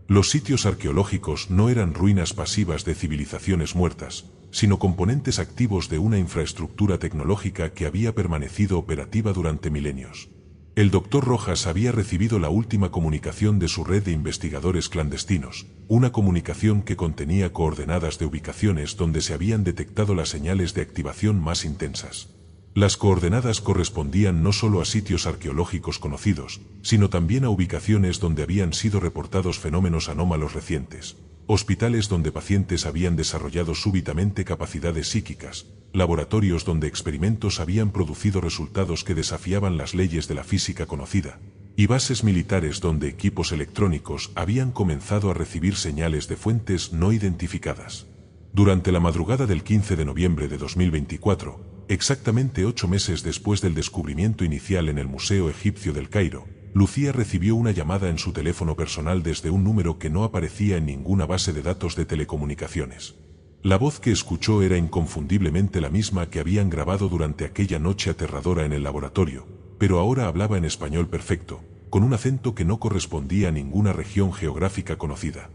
Los sitios arqueológicos no eran ruinas pasivas de civilizaciones muertas, sino componentes activos de una infraestructura tecnológica que había permanecido operativa durante milenios. El Dr. Rojas había recibido la última comunicación de su red de investigadores clandestinos, una comunicación que contenía coordenadas de ubicaciones donde se habían detectado las señales de activación más intensas. Las coordenadas correspondían no solo a sitios arqueológicos conocidos, sino también a ubicaciones donde habían sido reportados fenómenos anómalos recientes, hospitales donde pacientes habían desarrollado súbitamente capacidades psíquicas, laboratorios donde experimentos habían producido resultados que desafiaban las leyes de la física conocida, y bases militares donde equipos electrónicos habían comenzado a recibir señales de fuentes no identificadas. Durante la madrugada del 15 de noviembre de 2024, exactamente 8 meses después del descubrimiento inicial en el Museo Egipcio del Cairo, Lucía recibió una llamada en su teléfono personal desde un número que no aparecía en ninguna base de datos de telecomunicaciones. La voz que escuchó era inconfundiblemente la misma que habían grabado durante aquella noche aterradora en el laboratorio, pero ahora hablaba en español perfecto, con un acento que no correspondía a ninguna región geográfica conocida.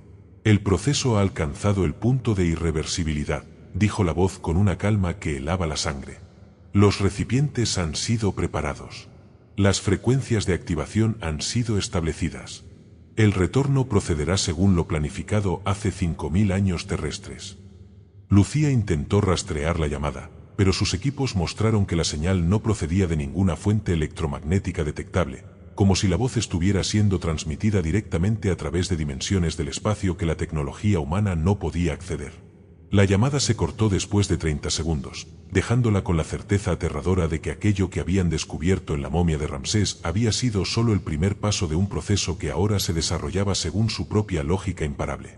El proceso ha alcanzado el punto de irreversibilidad, dijo la voz con una calma que helaba la sangre. Los recipientes han sido preparados. Las frecuencias de activación han sido establecidas. El retorno procederá según lo planificado hace 5000 años terrestres. Lucía intentó rastrear la llamada, pero sus equipos mostraron que la señal no procedía de ninguna fuente electromagnética detectable, como si la voz estuviera siendo transmitida directamente a través de dimensiones del espacio que la tecnología humana no podía acceder. La llamada se cortó después de 30 segundos, dejándola con la certeza aterradora de que aquello que habían descubierto en la momia de Ramsés había sido solo el primer paso de un proceso que ahora se desarrollaba según su propia lógica imparable.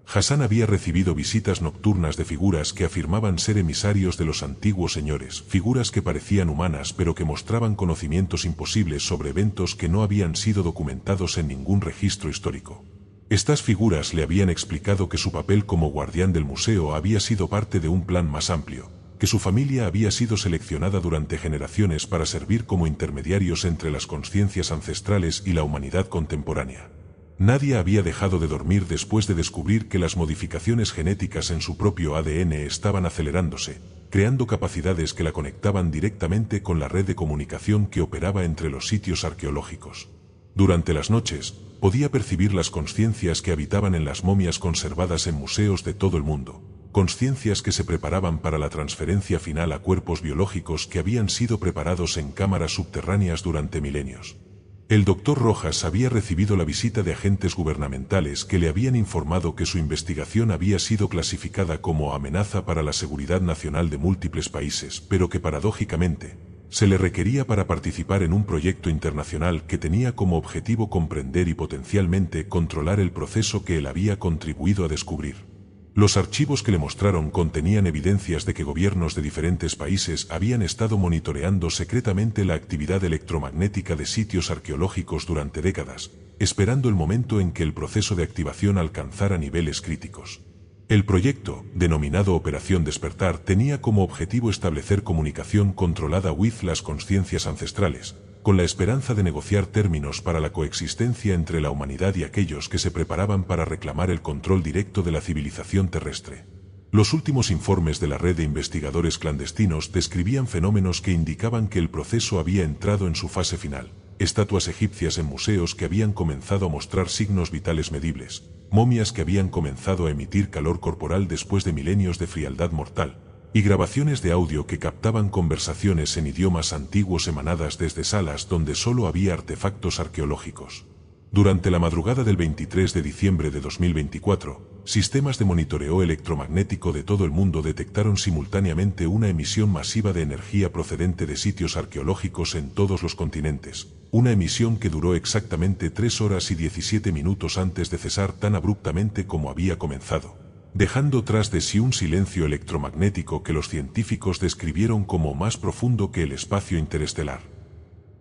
Hassan había recibido visitas nocturnas de figuras que afirmaban ser emisarios de los antiguos señores, figuras que parecían humanas pero que mostraban conocimientos imposibles sobre eventos que no habían sido documentados en ningún registro histórico. Estas figuras le habían explicado que su papel como guardián del museo había sido parte de un plan más amplio, que su familia había sido seleccionada durante generaciones para servir como intermediarios entre las conciencias ancestrales y la humanidad contemporánea. Nadie había dejado de dormir después de descubrir que las modificaciones genéticas en su propio ADN estaban acelerándose, creando capacidades que la conectaban directamente con la red de comunicación que operaba entre los sitios arqueológicos. Durante las noches, podía percibir las conciencias que habitaban en las momias conservadas en museos de todo el mundo, conciencias que se preparaban para la transferencia final a cuerpos biológicos que habían sido preparados en cámaras subterráneas durante milenios. El Dr. Rojas había recibido la visita de agentes gubernamentales que le habían informado que su investigación había sido clasificada como amenaza para la seguridad nacional de múltiples países, pero que paradójicamente, se le requería para participar en un proyecto internacional que tenía como objetivo comprender y potencialmente controlar el proceso que él había contribuido a descubrir. Los archivos que le mostraron contenían evidencias de que gobiernos de diferentes países habían estado monitoreando secretamente la actividad electromagnética de sitios arqueológicos durante décadas, esperando el momento en que el proceso de activación alcanzara niveles críticos. El proyecto, denominado Operación Despertar, tenía como objetivo establecer comunicación controlada with las conciencias ancestrales, con la esperanza de negociar términos para la coexistencia entre la humanidad y aquellos que se preparaban para reclamar el control directo de la civilización terrestre. Los últimos informes de la red de investigadores clandestinos describían fenómenos que indicaban que el proceso había entrado en su fase final. Estatuas egipcias en museos que habían comenzado a mostrar signos vitales medibles, momias que habían comenzado a emitir calor corporal después de milenios de frialdad mortal, y grabaciones de audio que captaban conversaciones en idiomas antiguos emanadas desde salas donde solo había artefactos arqueológicos. Durante la madrugada del 23 de diciembre de 2024, sistemas de monitoreo electromagnético de todo el mundo detectaron simultáneamente una emisión masiva de energía procedente de sitios arqueológicos en todos los continentes, una emisión que duró exactamente 3 horas y 17 minutos antes de cesar tan abruptamente como había comenzado, dejando tras de sí un silencio electromagnético que los científicos describieron como más profundo que el espacio interestelar.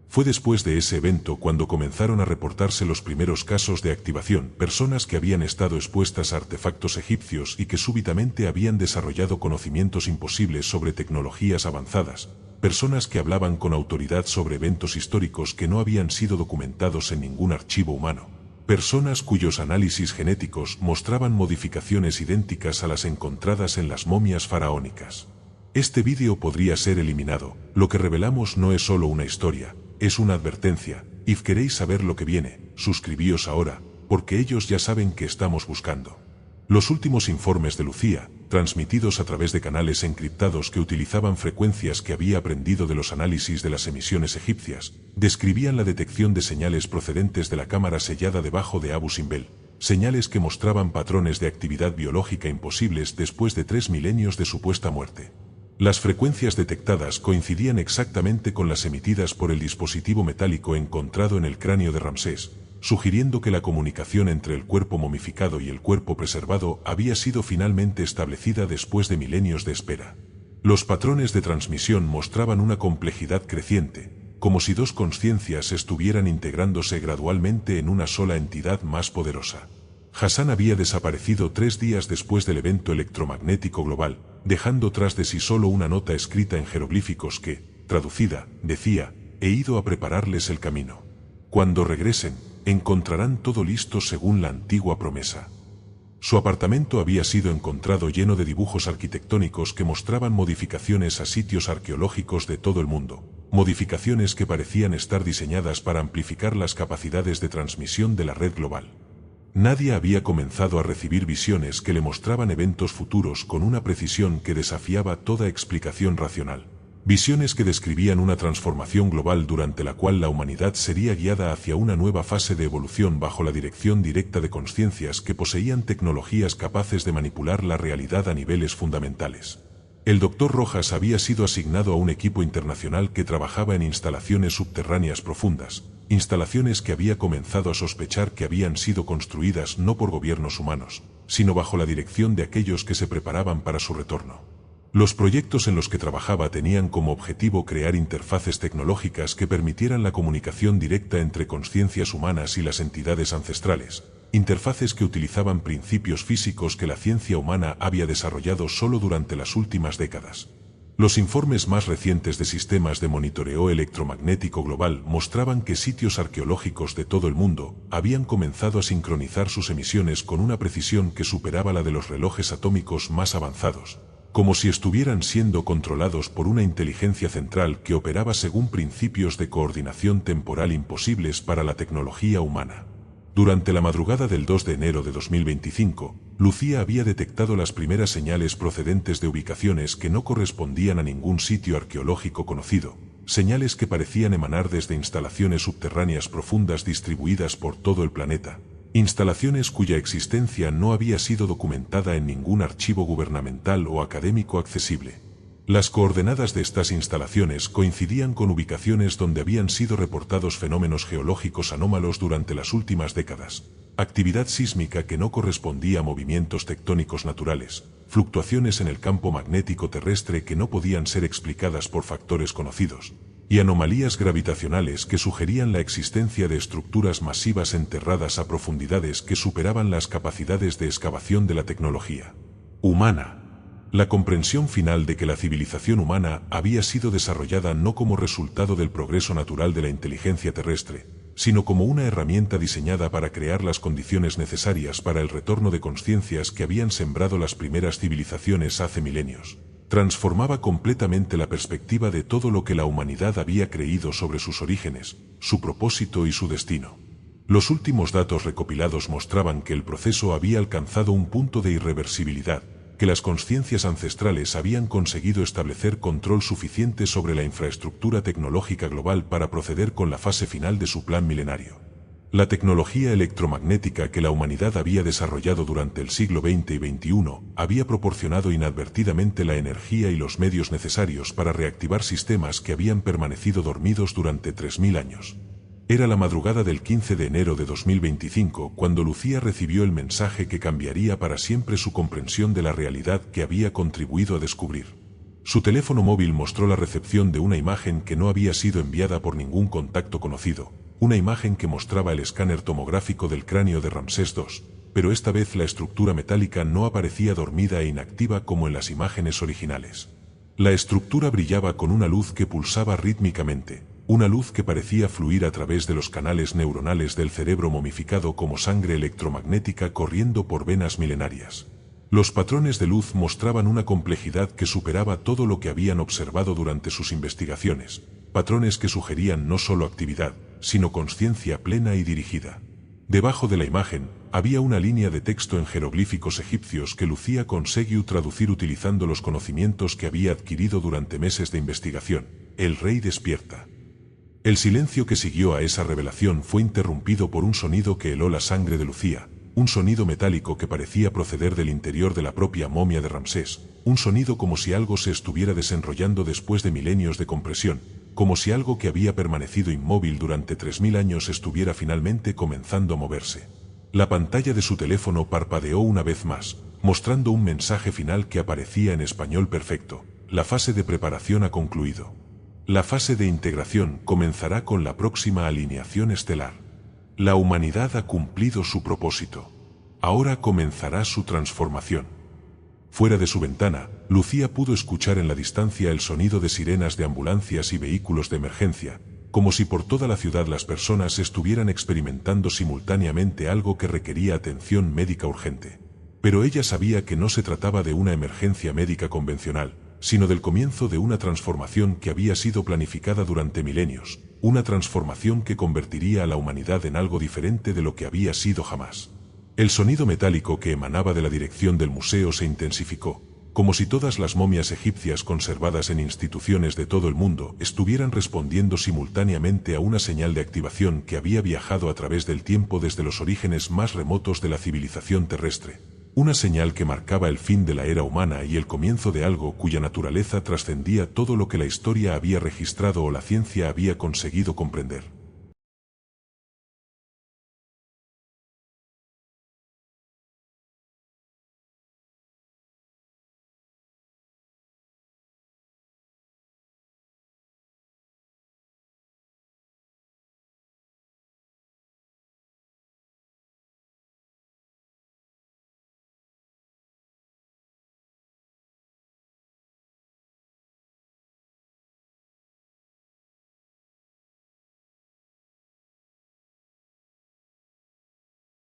Fue después de ese evento cuando comenzaron a reportarse los primeros casos de activación, personas que habían estado expuestas a artefactos egipcios y que súbitamente habían desarrollado conocimientos imposibles sobre tecnologías avanzadas, personas que hablaban con autoridad sobre eventos históricos que no habían sido documentados en ningún archivo humano, personas cuyos análisis genéticos mostraban modificaciones idénticas a las encontradas en las momias faraónicas. Este vídeo podría ser eliminado. Lo que revelamos no es solo una historia, es una advertencia. Y queréis saber lo que viene, suscribíos ahora, porque ellos ya saben que estamos buscando. Los últimos informes de Lucía, transmitidos a través de canales encriptados que utilizaban frecuencias que había aprendido de los análisis de las emisiones egipcias, describían la detección de señales procedentes de la cámara sellada debajo de Abu Simbel, señales que mostraban patrones de actividad biológica imposibles después de 3 milenios de supuesta muerte. Las frecuencias detectadas coincidían exactamente con las emitidas por el dispositivo metálico encontrado en el cráneo de Ramsés, sugiriendo que la comunicación entre el cuerpo momificado y el cuerpo preservado había sido finalmente establecida después de milenios de espera. Los patrones de transmisión mostraban una complejidad creciente, como si dos conciencias estuvieran integrándose gradualmente en una sola entidad más poderosa. Hassan había desaparecido 3 días después del evento electromagnético global, dejando tras de sí solo una nota escrita en jeroglíficos que, traducida, decía: «He ido a prepararles el camino. Cuando regresen, encontrarán todo listo según la antigua promesa». Su apartamento había sido encontrado lleno de dibujos arquitectónicos que mostraban modificaciones a sitios arqueológicos de todo el mundo, modificaciones que parecían estar diseñadas para amplificar las capacidades de transmisión de la red global. Nadie había comenzado a recibir visiones que le mostraban eventos futuros con una precisión que desafiaba toda explicación racional. Visiones que describían una transformación global durante la cual la humanidad sería guiada hacia una nueva fase de evolución bajo la dirección directa de conciencias que poseían tecnologías capaces de manipular la realidad a niveles fundamentales. El Dr. Rojas había sido asignado a un equipo internacional que trabajaba en instalaciones subterráneas profundas, instalaciones que había comenzado a sospechar que habían sido construidas no por gobiernos humanos, sino bajo la dirección de aquellos que se preparaban para su retorno. Los proyectos en los que trabajaba tenían como objetivo crear interfaces tecnológicas que permitieran la comunicación directa entre conciencias humanas y las entidades ancestrales, interfaces que utilizaban principios físicos que la ciencia humana había desarrollado solo durante las últimas décadas. Los informes más recientes de sistemas de monitoreo electromagnético global mostraban que sitios arqueológicos de todo el mundo habían comenzado a sincronizar sus emisiones con una precisión que superaba la de los relojes atómicos más avanzados, como si estuvieran siendo controlados por una inteligencia central que operaba según principios de coordinación temporal imposibles para la tecnología humana. Durante la madrugada del 2 de enero de 2025, Lucía había detectado las primeras señales procedentes de ubicaciones que no correspondían a ningún sitio arqueológico conocido, señales que parecían emanar desde instalaciones subterráneas profundas distribuidas por todo el planeta, instalaciones cuya existencia no había sido documentada en ningún archivo gubernamental o académico accesible. Las coordenadas de estas instalaciones coincidían con ubicaciones donde habían sido reportados fenómenos geológicos anómalos durante las últimas décadas, actividad sísmica que no correspondía a movimientos tectónicos naturales, fluctuaciones en el campo magnético terrestre que no podían ser explicadas por factores conocidos, y anomalías gravitacionales que sugerían la existencia de estructuras masivas enterradas a profundidades que superaban las capacidades de excavación de la tecnología humana. La comprensión final de que la civilización humana había sido desarrollada no como resultado del progreso natural de la inteligencia terrestre, sino como una herramienta diseñada para crear las condiciones necesarias para el retorno de conciencias que habían sembrado las primeras civilizaciones hace milenios, transformaba completamente la perspectiva de todo lo que la humanidad había creído sobre sus orígenes, su propósito y su destino. Los últimos datos recopilados mostraban que el proceso había alcanzado un punto de irreversibilidad, que las conciencias ancestrales habían conseguido establecer control suficiente sobre la infraestructura tecnológica global para proceder con la fase final de su plan milenario. La tecnología electromagnética que la humanidad había desarrollado durante el siglo XX y XXI había proporcionado inadvertidamente la energía y los medios necesarios para reactivar sistemas que habían permanecido dormidos durante 3000 años. Era la madrugada del 15 de enero de 2025 cuando Lucía recibió el mensaje que cambiaría para siempre su comprensión de la realidad que había contribuido a descubrir. Su teléfono móvil mostró la recepción de una imagen que no había sido enviada por ningún contacto conocido, una imagen que mostraba el escáner tomográfico del cráneo de Ramsés II, pero esta vez la estructura metálica no aparecía dormida e inactiva como en las imágenes originales. La estructura brillaba con una luz que pulsaba rítmicamente, una luz que parecía fluir a través de los canales neuronales del cerebro momificado como sangre electromagnética corriendo por venas milenarias. Los patrones de luz mostraban una complejidad que superaba todo lo que habían observado durante sus investigaciones, patrones que sugerían no solo actividad, sino consciencia plena y dirigida. Debajo de la imagen, había una línea de texto en jeroglíficos egipcios que Lucía consiguió traducir utilizando los conocimientos que había adquirido durante meses de investigación. El rey despierta. El silencio que siguió a esa revelación fue interrumpido por un sonido que heló la sangre de Lucía, un sonido metálico que parecía proceder del interior de la propia momia de Ramsés, un sonido como si algo se estuviera desenrollando después de milenios de compresión, como si algo que había permanecido inmóvil durante 3000 años estuviera finalmente comenzando a moverse. La pantalla de su teléfono parpadeó una vez más, mostrando un mensaje final que aparecía en español perfecto: la fase de preparación ha concluido. La fase de integración comenzará con la próxima alineación estelar. La humanidad ha cumplido su propósito. Ahora comenzará su transformación. Fuera de su ventana, Lucía pudo escuchar en la distancia el sonido de sirenas de ambulancias y vehículos de emergencia, como si por toda la ciudad las personas estuvieran experimentando simultáneamente algo que requería atención médica urgente. Pero ella sabía que no se trataba de una emergencia médica convencional, sino del comienzo de una transformación que había sido planificada durante milenios, una transformación que convertiría a la humanidad en algo diferente de lo que había sido jamás. El sonido metálico que emanaba de la dirección del museo se intensificó, como si todas las momias egipcias conservadas en instituciones de todo el mundo estuvieran respondiendo simultáneamente a una señal de activación que había viajado a través del tiempo desde los orígenes más remotos de la civilización terrestre. Una señal que marcaba el fin de la era humana y el comienzo de algo cuya naturaleza trascendía todo lo que la historia había registrado o la ciencia había conseguido comprender.